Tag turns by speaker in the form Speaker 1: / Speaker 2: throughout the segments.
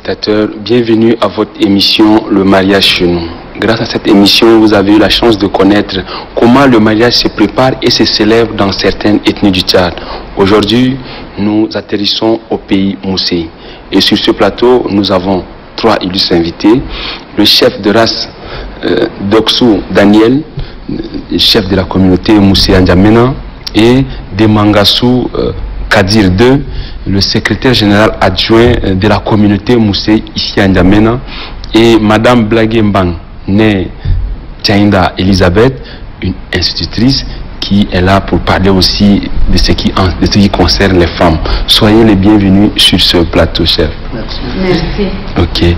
Speaker 1: téléspectateurs, bienvenue à votre émission Le mariage chez nous. Grâce à cette émission, vous avez eu la chance de connaître comment le mariage se prépare et se célèbre dans certaines ethnies du Tchad. Aujourd'hui, nous atterrissons au pays Moussé. Et sur ce plateau, nous avons 3 illustres invités. Le chef de race Doksou Daniel, chef de la communauté Moussé N'Djamena, et Demangassou Kadir II, le secrétaire général adjoint de la communauté Moussé ici à N'Djamena, et Madame Blaguembang, née Tchaïnda Elisabeth, une institutrice qui est là pour parler aussi de ce qui concerne les femmes. Soyez les bienvenus sur ce plateau, chef.
Speaker 2: Merci.
Speaker 3: Merci.
Speaker 1: Ok.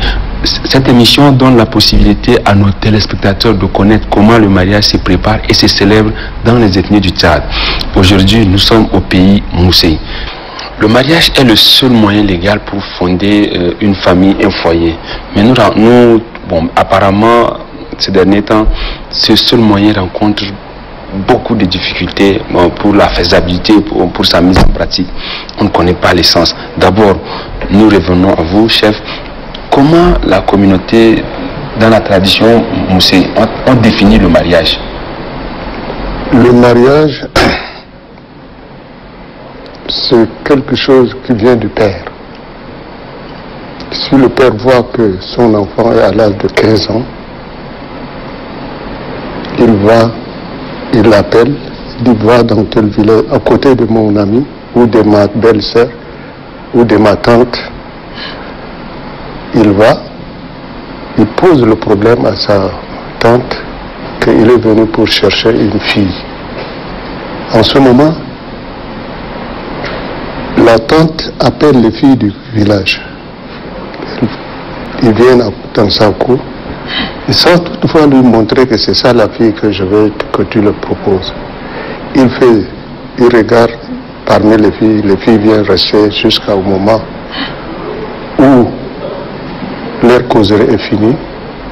Speaker 1: Cette émission donne la possibilité à nos téléspectateurs de connaître comment le mariage se prépare et se célèbre dans les ethnies du Tchad. Aujourd'hui, nous sommes au pays Moussé. Le mariage est le seul moyen légal pour fonder une famille, un foyer. Mais nous apparemment, ces derniers temps, ce seul moyen rencontre beaucoup de difficultés pour la faisabilité, pour sa mise en pratique. On ne connaît pas l'essence. D'abord, nous revenons à vous, chef. Comment la communauté, dans la tradition Moussé, on définit le mariage?
Speaker 2: Le mariage, c'est quelque chose qui vient du père. Si le père voit que son enfant est à l'âge de 15 ans, il l'appelle, il dit va dans tel village à côté de mon ami ou de ma belle-sœur ou de ma tante. Il va, il pose le problème à sa tante qu'il est venu pour chercher une fille. En ce moment, la tante appelle les filles du village. Ils viennent dans sa cour, et sans toutefois lui montrer que c'est ça la fille que je veux que tu le proposes. Il regarde parmi les filles viennent rester jusqu'au moment où leur causerie est finie,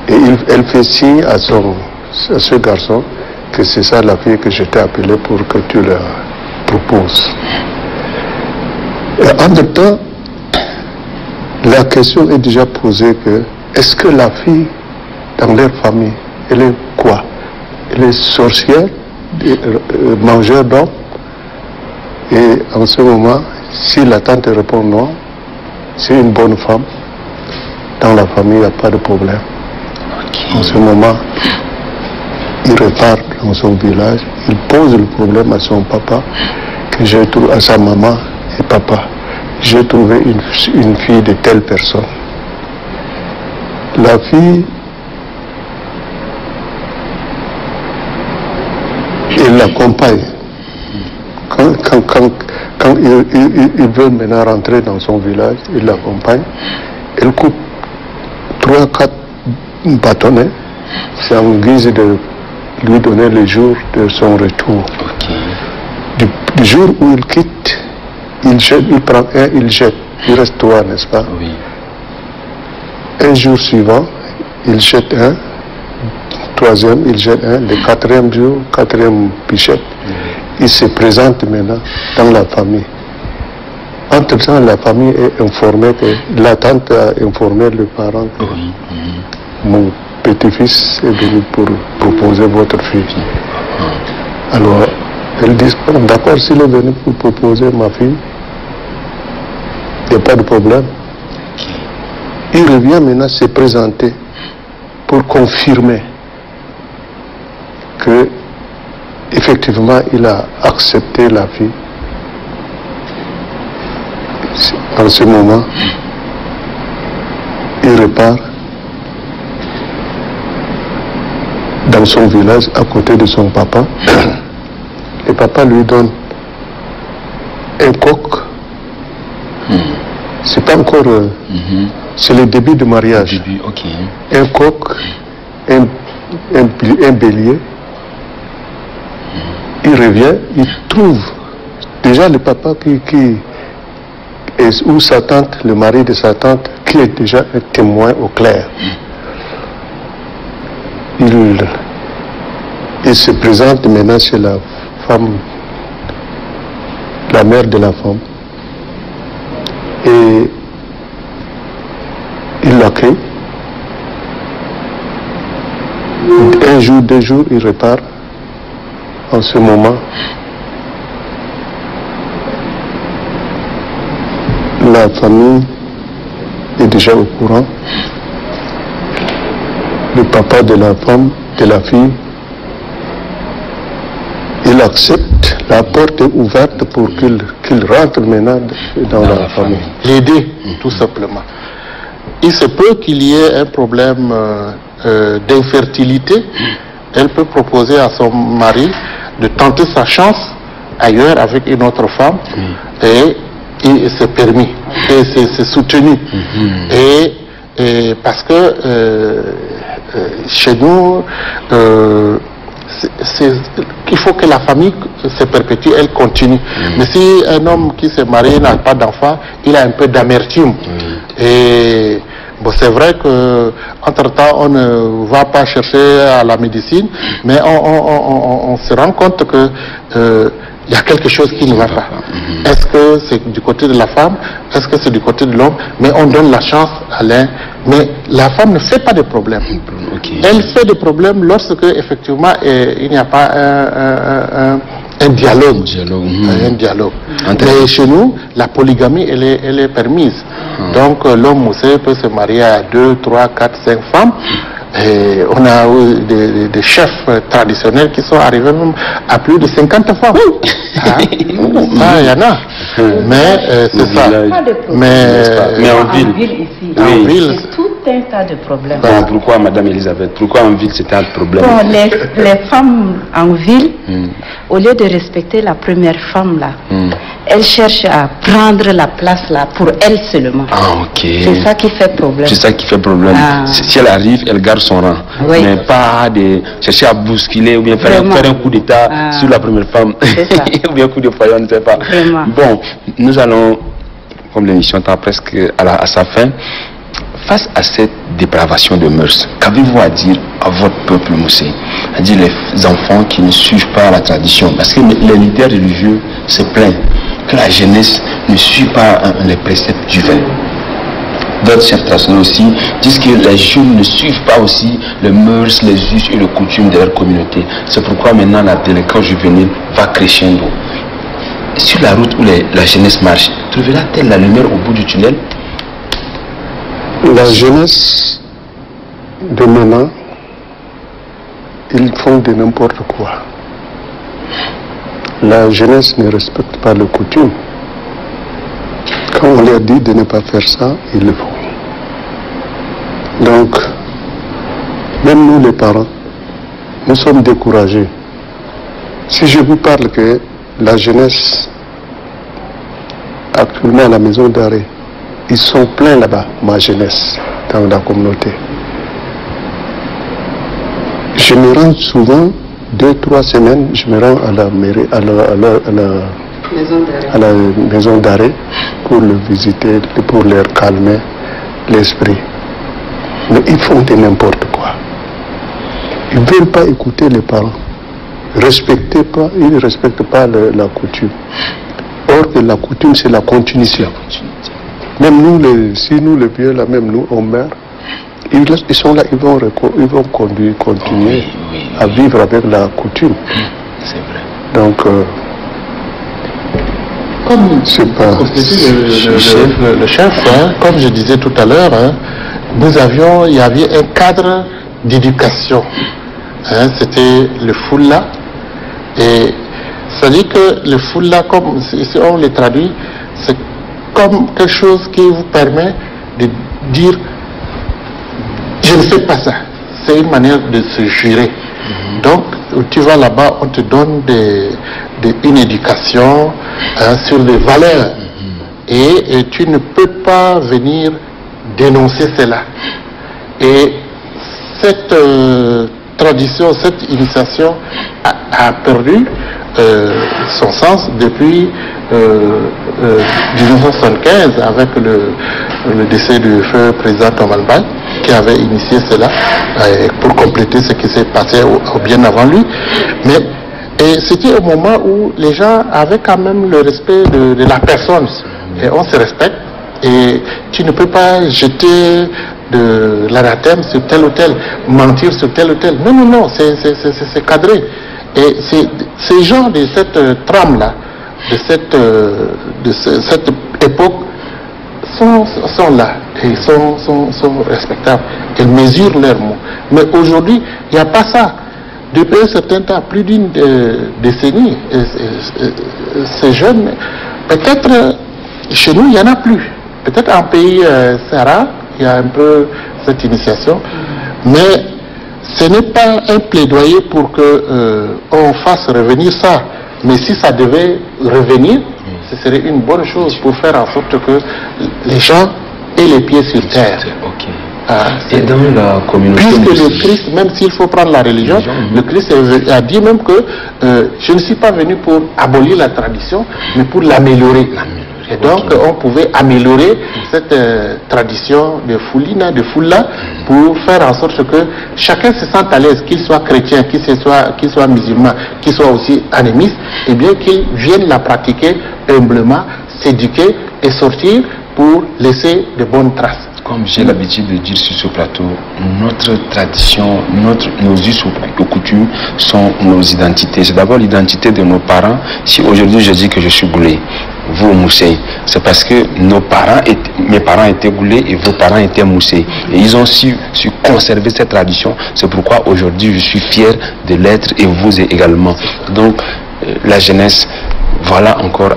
Speaker 2: et elle fait signe à ce garçon que c'est ça la fille que je t'ai appelée pour que tu la proposes. Et en même temps, la question est déjà posée que est-ce que la fille, dans leur famille, elle est quoi? Elle est sorcière, mangeur d'hommes? Et en ce moment, si la tante répond non, c'est une bonne femme. Dans la famille, il n'y a pas de problème. En ce moment, il repart dans son village, il pose le problème à son papa, à sa maman et papa. J'ai trouvé une fille de telle personne. La fille, il l'accompagne. Quand il veut maintenant rentrer dans son village, il l'accompagne. Elle coupe 3-4 bâtonnets. C'est en guise de lui donner le jour de son retour. Okay. Du jour où il quitte, il prend un, il jette. Il reste 3, n'est-ce pas?
Speaker 1: Oui.
Speaker 2: Un jour suivant, il jette un. 3e, il jette un. Le 4e jour, 4e pichette. Il se présente maintenant dans la famille. Entre-temps, la famille est informée que la tante a informé le parent que mon petit-fils est venu pour proposer votre fille. Alors, elle dit, d'accord, s'il est venu pour proposer ma fille, il n'y a pas de problème. Il revient maintenant se présenter pour confirmer que effectivement il a accepté la fille. En ce moment, il repart dans son village à côté de son papa. Le papa lui donne un coq. C'est pas encore... c'est le début du mariage. Un coq, un bélier. Il revient, il trouve déjà le papa ou sa tante, le mari de sa tante, qui est déjà un témoin au clair. Il se présente maintenant chez la femme, la mère de la femme. Et Un jour, 2 jours, il repart. En ce moment, la famille est déjà au courant. Le papa de la femme, de la fille, il accepte, la porte est ouverte pour qu'il rentre maintenant dans la famille. L'aider, tout simplement. Il se peut qu'il y ait un problème d'infertilité. Elle peut proposer à son mari de tenter sa chance ailleurs avec une autre femme et c'est permis, et c'est soutenu. Et parce que chez nous, il faut que la famille se perpétue, elle continue. Mais si un homme qui s'est marié n'a pas d'enfant, il a un peu d'amertume. Et bon, c'est vrai que entre-temps, on ne va pas chercher à la médecine, mais on se rend compte que il y a quelque chose qui ne va pas. Est-ce que c'est du côté de la femme? Est-ce que c'est du côté de l'homme? Mais on donne la chance à l'un. Mais la femme ne fait pas de problème. Elle fait des problèmes lorsque, effectivement, il n'y a pas un dialogue. Un dialogue. Mais chez nous, la polygamie, elle est permise. Donc, l'homme aussi peut se marier à 2, 3, 4, 5 femmes. Et on a des chefs traditionnels qui sont arrivés même à plus de 50 femmes. Ça, il y en a. Mais c'est ça. Mais en ville
Speaker 3: ici, c'est tout un tas de problèmes.
Speaker 1: Bon, pourquoi, Madame Elisabeth, pourquoi en ville c'est un problème?
Speaker 3: Bon, les femmes en ville, au lieu de respecter la première femme là, elles cherchent à prendre la place là pour elles seulement.
Speaker 1: Ah, ok.
Speaker 3: C'est ça qui fait problème.
Speaker 1: C'est ça qui fait problème. Si elle arrive, elle garde son rang.
Speaker 3: Oui.
Speaker 1: Mais pas de chercher à bousculer ou bien faire un coup d'état sur la première femme. Ou bien un coup de foyer, on ne sait pas.
Speaker 3: Vraiment.
Speaker 1: Bon, nous allons, comme l'émission tend presque à sa fin, face à cette dépravation de mœurs, qu'avez-vous à dire à votre peuple moussé, à dire les enfants qui ne suivent pas la tradition? Parce que les leaders religieux se plaignent que la jeunesse ne suit pas les préceptes divins. D'autres chefs traditionnels aussi disent que les jeunes ne suivent pas aussi les mœurs, les us et les coutumes de leur communauté. C'est pourquoi maintenant la délinquance juvénile va crescendo. Sur la route où la jeunesse marche, trouvera-t-elle la lumière au bout du tunnel?
Speaker 2: La jeunesse de maintenant, ils font de n'importe quoi. La jeunesse ne respecte pas les coutumes. Quand on leur dit de ne pas faire ça, ils le font. Donc, même nous les parents, nous sommes découragés. Si je vous parle que la jeunesse, actuellement à la maison d'arrêt, ils sont pleins là-bas, ma jeunesse, dans la communauté. Je me rends souvent, 2-3 semaines, je me rends à la mairie, à la maison d'arrêt pour le visiter, pour leur calmer l'esprit. Mais ils font de n'importe quoi. Ils ne veulent pas écouter les parents. Ils ne respectent pas la coutume. Or que la coutume, c'est la continuité. Même nous, si nous les vieux, là, même nous, on meurt, ils sont là, ils vont continuer à vivre avec la coutume.
Speaker 1: C'est vrai.
Speaker 2: Donc,
Speaker 4: comme
Speaker 2: c'est pas...
Speaker 4: le chef, hein, comme je disais tout à l'heure, hein, il y avait un cadre d'éducation. Hein, c'était le foula. Et ça dit que le foula, comme si on le traduit, c'est comme quelque chose qui vous permet de dire je ne fais pas ça. C'est une manière de se jurer. Donc tu vas là-bas, on te donne une éducation sur les valeurs et tu ne peux pas venir dénoncer cela. Et cette tradition, cette initiation a perdu son sens depuis 1975 avec le décès du feu président Thomas Mbaye qui avait initié cela pour compléter ce qui s'est passé bien avant lui. Et c'était au moment où les gens avaient quand même le respect de la personne et on se respecte. Et tu ne peux pas jeter de l'anathème sur tel ou tel, mentir sur tel ou tel. Non, non, non, c'est cadré. Et ces gens de cette trame-là, de cette époque, sont là et sont respectables. Ils mesurent leurs mots. Mais aujourd'hui, il n'y a pas ça. Depuis un certain temps, plus d'une décennie, ces jeunes, peut-être chez nous, il n'y en a plus. Peut-être en pays Sahara, il y a un peu cette initiation. Mais ce n'est pas un plaidoyer pour qu'on fasse revenir ça. Mais si ça devait revenir, ce serait une bonne chose pour faire en sorte que les gens aient les pieds sur terre.
Speaker 1: Okay. Et dans la communauté,
Speaker 4: puisque le Christ, même s'il faut prendre la religion, le Christ a dit même que je ne suis pas venu pour abolir la tradition, mais pour l'améliorer. Et donc on pouvait améliorer cette tradition de foulina, de foula, pour faire en sorte que chacun se sente à l'aise, qu'il soit chrétien, qu'il soit musulman, qu'il soit aussi animiste, et bien qu'il vienne la pratiquer humblement, s'éduquer et sortir pour laisser de bonnes traces.
Speaker 1: Comme j'ai l'habitude de dire sur ce plateau, notre tradition, nos us et coutumes sont nos identités. C'est d'abord l'identité de nos parents. Si aujourd'hui je dis que je suis Goulé, vous Moussé, c'est parce que mes parents étaient Goulé et vos parents étaient Moussé. Et ils ont su conserver cette tradition. C'est pourquoi aujourd'hui je suis fier de l'être et vous également. Donc la jeunesse, voilà encore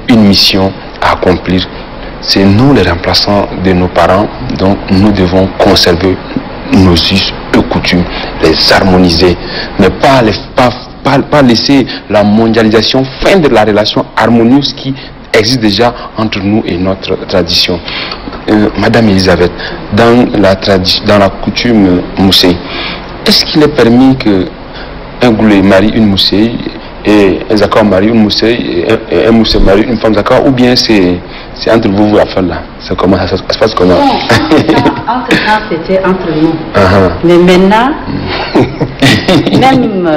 Speaker 1: une mission à accomplir. C'est nous les remplaçants de nos parents, donc nous devons conserver nos us et coutumes, les harmoniser, mais pas laisser la mondialisation feindre la relation harmonieuse qui existe déjà entre nous et notre tradition. Madame Elisabeth, dans la coutume Moussé, est-ce qu'il est permis qu'un Goulé marie une Moussé et un Zakar marie une Moussé et un Moussé marie une femme Zakar, ou bien c'est entre vous à faire là? C'est comment ça se passe comment?
Speaker 3: Entre temps, c'était entre nous. Mais maintenant, même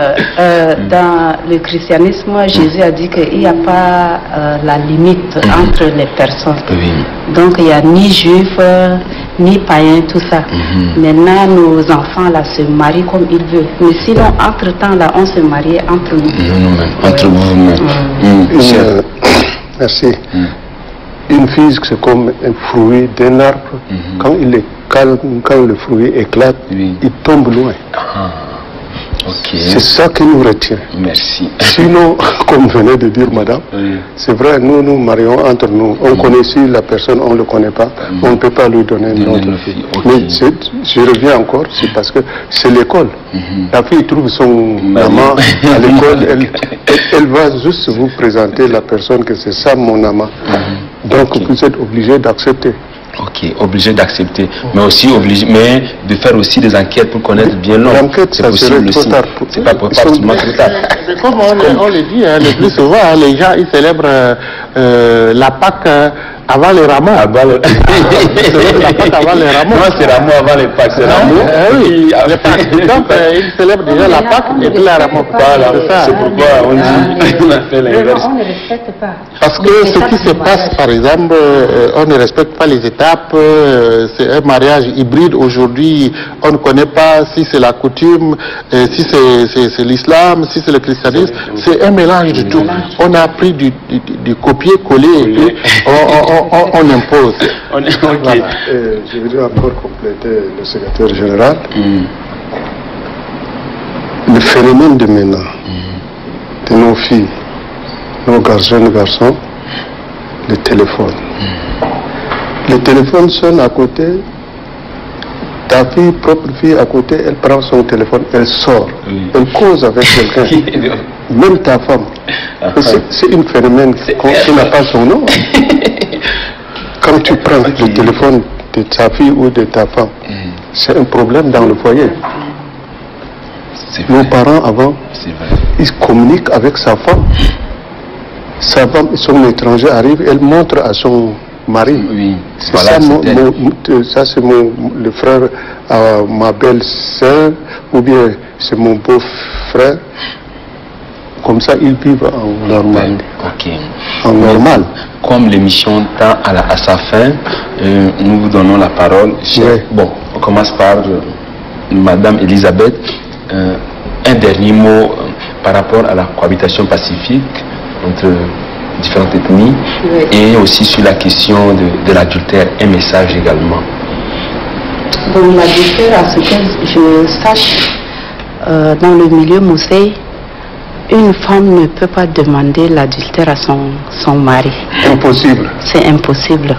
Speaker 3: dans le christianisme, Jésus a dit qu'il n'y a pas la limite entre les personnes. Donc il n'y a ni juif, ni païen, tout ça. Maintenant, nos enfants là se marient comme ils veulent. Mais sinon, entre temps là, on se mariait entre nous.
Speaker 1: Entre vous-même.
Speaker 2: Merci. Une fille, c'est comme un fruit d'un arbre. Quand il est calme, quand le fruit éclate, il tombe loin. C'est ça qui nous retient.
Speaker 1: Merci.
Speaker 2: Sinon, comme venait de dire madame, c'est vrai, nous marions entre nous. On connaît si la personne, on ne le connaît pas, on ne peut pas lui donner notre fille. Mais je reviens encore, c'est parce que c'est l'école. La fille trouve son amant à l'école, elle va juste vous présenter la personne que c'est ça mon amant. Donc vous êtes obligé d'accepter.
Speaker 1: Ok, obligé d'accepter, mais aussi obligé, mais de faire aussi des enquêtes pour connaître bien l'homme.
Speaker 2: L'enquête, ça serait trop tard.
Speaker 1: C'est pas forcément trop tard.
Speaker 4: Comme on le dit, le plus souvent, les gens ils célèbrent la Pâque avant les rameaux.
Speaker 1: La Pâque
Speaker 4: avant les rameaux.
Speaker 1: Non, c'est rameaux avant les Pâques, c'est rameaux.
Speaker 4: Oui, les Pâques. Donc ils célèbrent déjà la Pâque et puis la rameau.
Speaker 1: Voilà, c'est pourquoi on dit on a fait l'inverse.
Speaker 3: On ne respecte pas.
Speaker 4: Parce que ce qui se passe, par exemple, on ne respecte pas les étapes. C'est un mariage hybride aujourd'hui. On ne connaît pas si c'est la coutume, si c'est l'islam, si c'est le christianisme. C'est un mélange de tout. On a pris du copier-coller et puis on impose.
Speaker 2: Voilà. Je voudrais encore compléter le secrétaire général. Le phénomène de maintenant, de nos filles, nos jeunes garçons, le téléphone. Le téléphone sonne à côté, ta fille, propre fille à côté, elle prend son téléphone, elle sort, elle cause avec quelqu'un, même ta femme. C'est un phénomène qui n'a pas son nom. Quand tu prends le téléphone de ta fille ou de ta femme, c'est un problème dans le foyer. Nos parents avant, ils communiquent avec sa femme. Sa femme, son étranger arrive, elle montre à son mari. C'est voilà, ça, c'est le frère à ma belle-sœur, ou bien c'est mon beau-frère. Comme ça, ils vivent en normalité.
Speaker 1: Ok.
Speaker 2: normal.
Speaker 1: Comme l'émission tend à sa fin, nous vous donnons la parole.
Speaker 2: Oui.
Speaker 1: Bon, on commence par Madame Elisabeth. Un dernier mot par rapport à la cohabitation pacifique entre différentes ethnies,
Speaker 3: oui,
Speaker 1: et aussi sur la question de l'adultère, un message également.
Speaker 3: Bon, l'adultère, à ce que je sache, dans le milieu Moussaï, une femme ne peut pas demander l'adultère à son mari.
Speaker 2: Impossible.
Speaker 3: C'est impossible.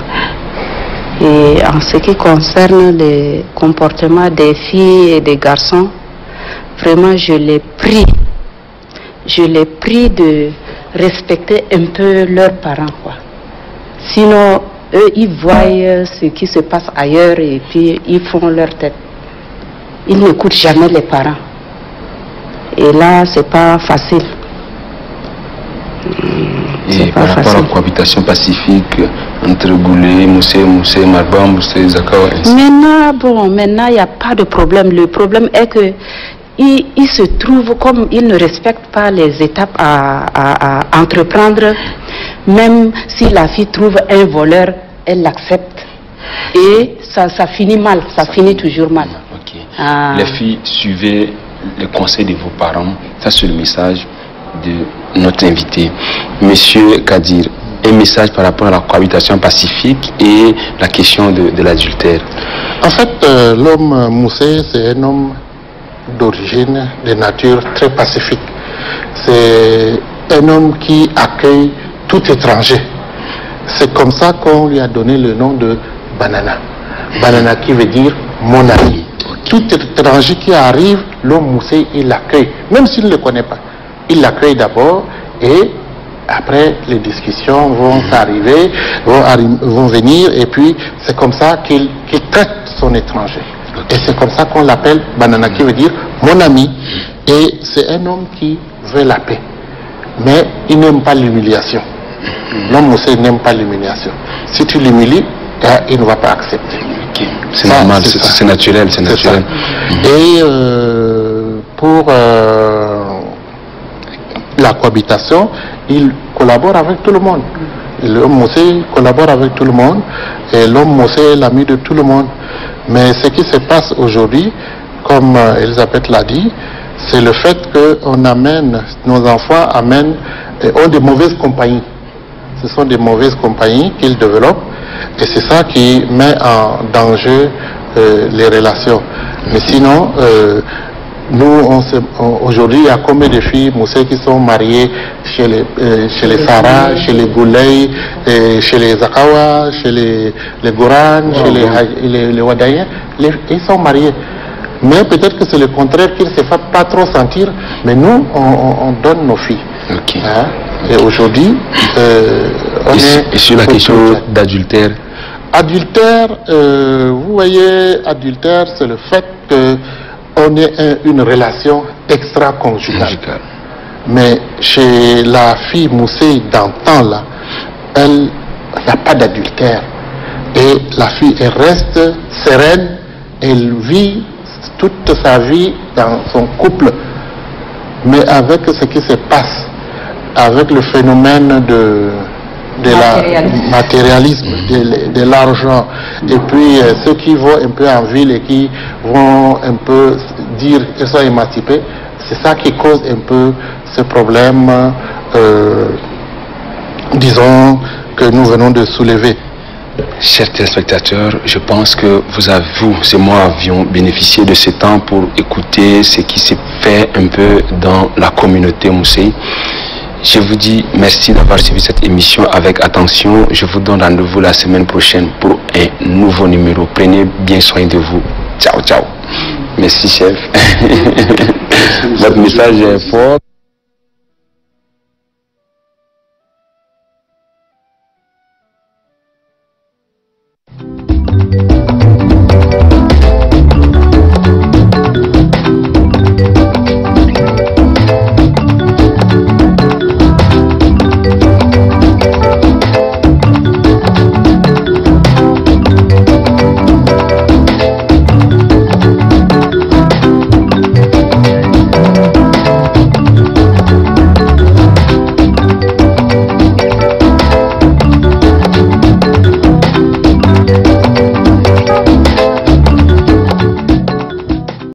Speaker 3: Et en ce qui concerne le comportement des filles et des garçons, vraiment je les prie de respecter un peu leurs parents, quoi. Sinon, eux, ils voient ce qui se passe ailleurs et puis ils font leur tête. Ils n'écoutent jamais les parents. Et là, c'est pas facile.
Speaker 1: Et par rapport à la cohabitation pacifique entre Goulé, Moussé, Marban, Moussé, Zakao, ainsi.
Speaker 3: Maintenant, il n'y a pas de problème. Le problème est que ils se trouvent, comme ils ne respectent pas les étapes à entreprendre, même si la fille trouve un voleur, elle l'accepte. Et ça finit mal, ça finit toujours mal.
Speaker 1: Okay. Les filles, suivez le conseil de vos parents. Ça, c'est le message de notre invité. Monsieur Kadir, un message par rapport à la cohabitation pacifique et la question de l'adultère.
Speaker 4: En fait, l'homme Moussé, c'est un homme d'origine, de nature très pacifique. C'est un homme qui accueille tout étranger. C'est comme ça qu'on lui a donné le nom de Banana. Banana qui veut dire mon ami. Tout étranger qui arrive, l'homme Moussé, il l'accueille, même s'il ne le connaît pas. Il l'accueille d'abord et après les discussions vont s'arriver, vont venir, et puis c'est comme ça qu'il traite son étranger. Et c'est comme ça qu'on l'appelle Banana, qui veut dire mon ami. Et c'est un homme qui veut la paix. Mais il n'aime pas l'humiliation. L'homme Moussé n'aime pas l'humiliation. Si tu l'humilies, il ne va pas accepter.
Speaker 1: Okay. C'est normal, c'est naturel, c'est naturel.
Speaker 4: Et pour la cohabitation, il collabore avec tout le monde. L'homme Moussé collabore avec tout le monde, et l'homme Moussé est l'ami de tout le monde. Mais ce qui se passe aujourd'hui, comme Elisabeth l'a dit, c'est le fait que nos enfants ont de mauvaises compagnies. Ce sont des mauvaises compagnies qu'ils développent, et c'est ça qui met en danger les relations. Mais sinon, nous, aujourd'hui, il y a combien de filles Moussé qui sont mariées chez les Sahara, chez les Gouley, chez les Zakawa, chez les Goran, chez les Wadaïens. Ils sont mariés. Mais peut-être que c'est le contraire, qu'ils ne se font pas trop sentir, mais nous, on donne nos filles.
Speaker 1: Okay.
Speaker 4: Hein? Et aujourd'hui,
Speaker 1: et sur la question d'adultère?
Speaker 4: Adultère, vous voyez, adultère, c'est le fait qu'on ait une relation extra-conjugale. Mais chez la fille Moussé d'antan, là, il n'y a pas d'adultère. Et la fille, elle reste sereine, elle vit toute sa vie dans son couple. Mais avec ce qui se passe, avec le phénomène de matérialisme, de l'argent, et puis ceux qui vont un peu en ville et qui vont un peu dire qu'ils sont émancipés, c'est ça qui cause un peu ce problème, disons, que nous venons de soulever.
Speaker 1: Chers téléspectateurs, je pense que vous et moi avions bénéficié de ce temps pour écouter ce qui s'est fait un peu dans la communauté Moussé. Je vous dis merci d'avoir suivi cette émission avec attention. Je vous donne rendez-vous la semaine prochaine pour un nouveau numéro. Prenez bien soin de vous. Ciao, ciao. Merci, chef. Votre message est fort.